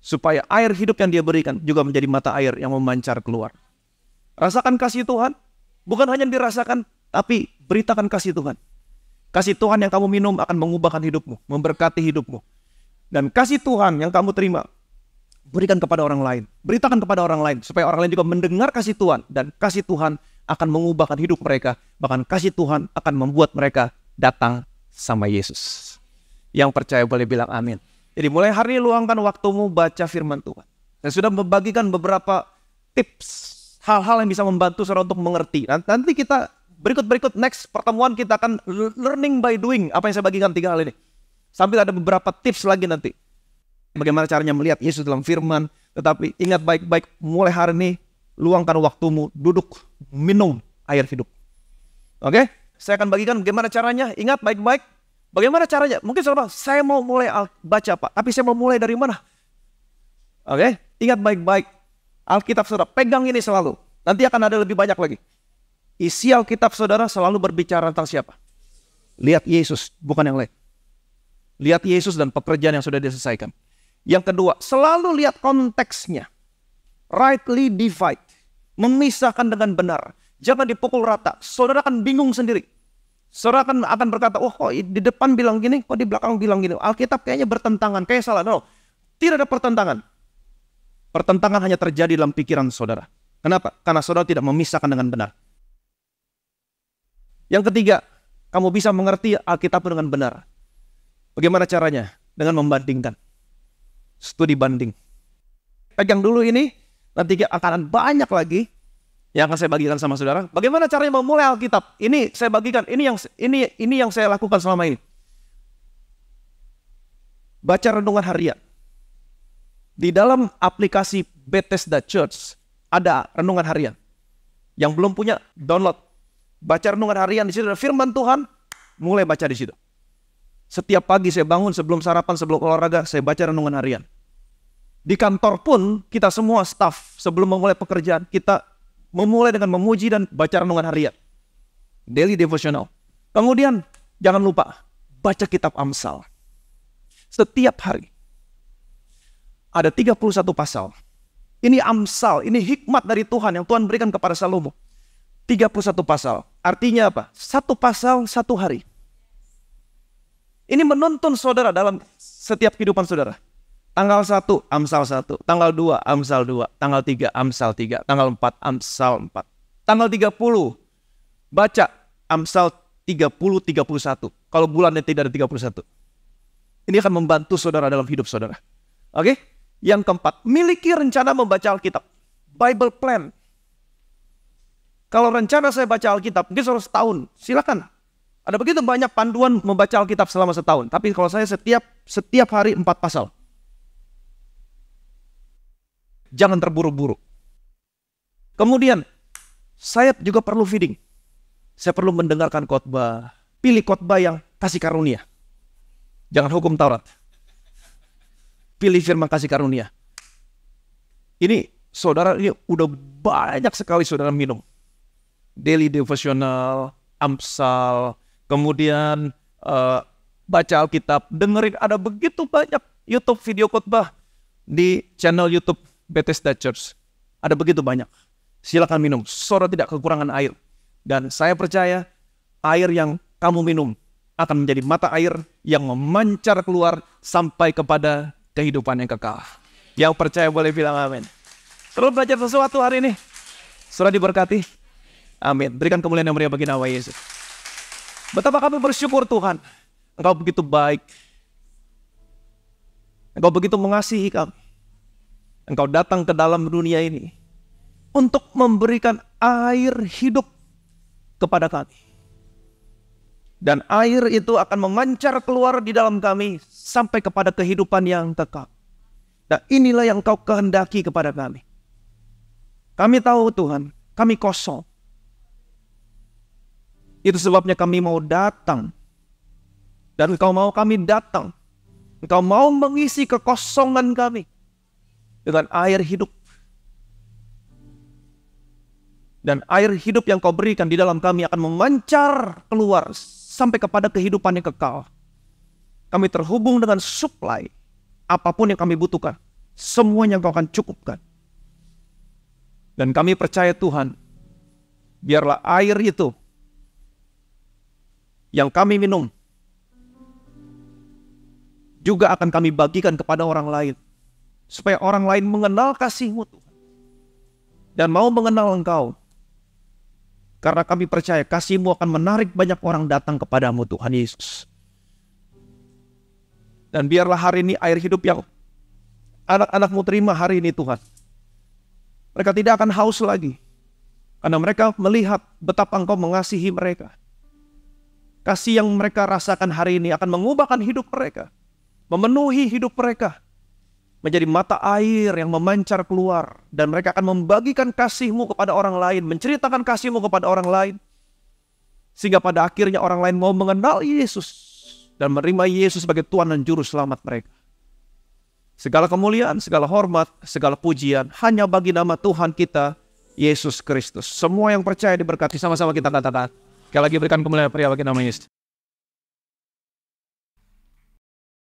Supaya air hidup yang dia berikan juga menjadi mata air yang memancar keluar. Rasakan kasih Tuhan. Bukan hanya dirasakan, tapi beritakan kasih Tuhan. Kasih Tuhan yang kamu minum akan mengubahkan hidupmu, memberkati hidupmu. Dan kasih Tuhan yang kamu terima, berikan kepada orang lain. Beritakan kepada orang lain, supaya orang lain juga mendengar kasih Tuhan. Dan kasih Tuhan akan mengubahkan hidup mereka. Bahkan kasih Tuhan akan membuat mereka datang sama Yesus. Yang percaya boleh bilang amin. Jadi mulai hari ini luangkan waktumu baca firman Tuhan. Saya sudah membagikan beberapa tips, hal-hal yang bisa membantu saudara untuk mengerti. Nanti kita berikut next pertemuan kita akan learning by doing. Apa yang saya bagikan 3 hal ini. Sambil ada beberapa tips lagi nanti. Bagaimana caranya melihat Yesus dalam firman. Tetapi ingat baik-baik, mulai hari ini luangkan waktumu duduk minum air hidup. Oke? Saya akan bagikan bagaimana caranya. Ingat baik-baik. Bagaimana caranya? Mungkin saudara, saya mau mulai baca Pak, tapi saya mau mulai dari mana? Oke? Ingat baik-baik. Alkitab saudara, pegang ini selalu. Nanti akan ada lebih banyak lagi. Isi Alkitab saudara selalu berbicara tentang siapa? Lihat Yesus, bukan yang lain. Lihat Yesus dan pekerjaan yang sudah diselesaikan. Yang kedua, selalu lihat konteksnya. Rightly divide. Memisahkan dengan benar. Jangan dipukul rata. Saudara akan bingung sendiri. Saudara akan berkata, oh kok di depan bilang gini, kok di belakang bilang gini. Alkitab kayaknya bertentangan, kayak salah. No, tidak ada pertentangan. Pertentangan hanya terjadi dalam pikiran saudara. Kenapa? Karena saudara tidak memisahkan dengan benar. Yang ketiga, kamu bisa mengerti Alkitab dengan benar. Bagaimana caranya? Dengan membandingkan. Studi banding. Pegang dulu ini, nanti akan banyak lagi yang akan saya bagikan sama saudara. Bagaimana caranya memulai Alkitab? Ini saya bagikan. Ini yang saya lakukan selama ini. Baca renungan harian. Di dalam aplikasi Bethesda Church ada renungan harian. Yang belum punya, download. Baca renungan harian, di situ ada firman Tuhan, mulai baca di situ. Setiap pagi saya bangun sebelum sarapan, sebelum olahraga, saya baca renungan harian. Di kantor pun kita semua staff sebelum memulai pekerjaan, kita memulai dengan memuji dan baca renungan harian. Daily devotional. Kemudian, jangan lupa, baca kitab Amsal. Setiap hari. Ada 31 pasal. Ini Amsal, ini hikmat dari Tuhan yang Tuhan berikan kepada Salomo. 31 pasal. Artinya apa? 1 pasal 1 hari. Ini menuntun saudara dalam setiap kehidupan saudara. Tanggal 1, Amsal 1. Tanggal 2, Amsal 2. Tanggal 3, Amsal 3. Tanggal 4, Amsal 4. Tanggal 30, baca Amsal 30-31. Kalau bulannya tidak ada 31. Ini akan membantu saudara dalam hidup saudara. Oke? Yang keempat, miliki rencana membaca Alkitab. Bible plan. Kalau rencana saya baca Alkitab, mungkin saudara setahun. Silakan. Ada begitu banyak panduan membaca Alkitab selama setahun. Tapi kalau saya setiap hari 4 pasal. Jangan terburu-buru. Kemudian, saya juga perlu feeding. Saya perlu mendengarkan khotbah. Pilih khotbah yang kasih karunia. Jangan hukum Taurat. Pilih firman kasih karunia. Ini, saudara, ini udah banyak sekali saudara minum. Daily devotional, Amsal, kemudian baca Alkitab, dengerin ada begitu banyak YouTube video khotbah di channel YouTube Bethesda Church. Ada begitu banyak. Silakan minum. Saudara tidak kekurangan air. Dan saya percaya air yang kamu minum akan menjadi mata air yang memancar keluar sampai kepada kehidupan yang kekal. Yang percaya boleh bilang amin. Terus belajar sesuatu hari ini. Saudara diberkati. Amin. Berikan kemuliaan yang mulia bagi nama Yesus. Betapa kami bersyukur Tuhan. Engkau begitu baik. Engkau begitu mengasihi kami. Engkau datang ke dalam dunia ini untuk memberikan air hidup kepada kami. Dan air itu akan memancar keluar di dalam kami sampai kepada kehidupan yang kekal. Dan inilah yang Kau kehendaki kepada kami. Kami tahu Tuhan, kami kosong. Itu sebabnya kami mau datang. Dan Engkau mau kami datang. Engkau mau mengisi kekosongan kami dengan air hidup. Dan air hidup yang Kau berikan di dalam kami akan memancar keluar sampai kepada kehidupan yang kekal. Kami terhubung dengan supply. Apapun yang kami butuhkan, semuanya Engkau akan cukupkan. Dan kami percaya Tuhan, biarlah air itu yang kami minum juga akan kami bagikan kepada orang lain. Supaya orang lain mengenal kasih-Mu Tuhan. Dan mau mengenal Engkau. Karena kami percaya kasih-Mu akan menarik banyak orang datang kepadamu Tuhan Yesus. Dan biarlah hari ini air hidup yang anak-anak-Mu terima hari ini Tuhan. Mereka tidak akan haus lagi. Karena mereka melihat betapa Engkau mengasihi mereka. Kasih yang mereka rasakan hari ini akan mengubahkan hidup mereka. Memenuhi hidup mereka. Menjadi mata air yang memancar keluar. Dan mereka akan membagikan kasih-Mu kepada orang lain. Menceritakan kasih-Mu kepada orang lain. Sehingga pada akhirnya orang lain mau mengenal Yesus. Dan menerima Yesus sebagai Tuhan dan Juru Selamat mereka. Segala kemuliaan, segala hormat, segala pujian hanya bagi nama Tuhan kita, Yesus Kristus. Semua yang percaya diberkati, sama-sama kita katakan. Sekali lagi berikan kemuliaan pria bagi nama Yesus.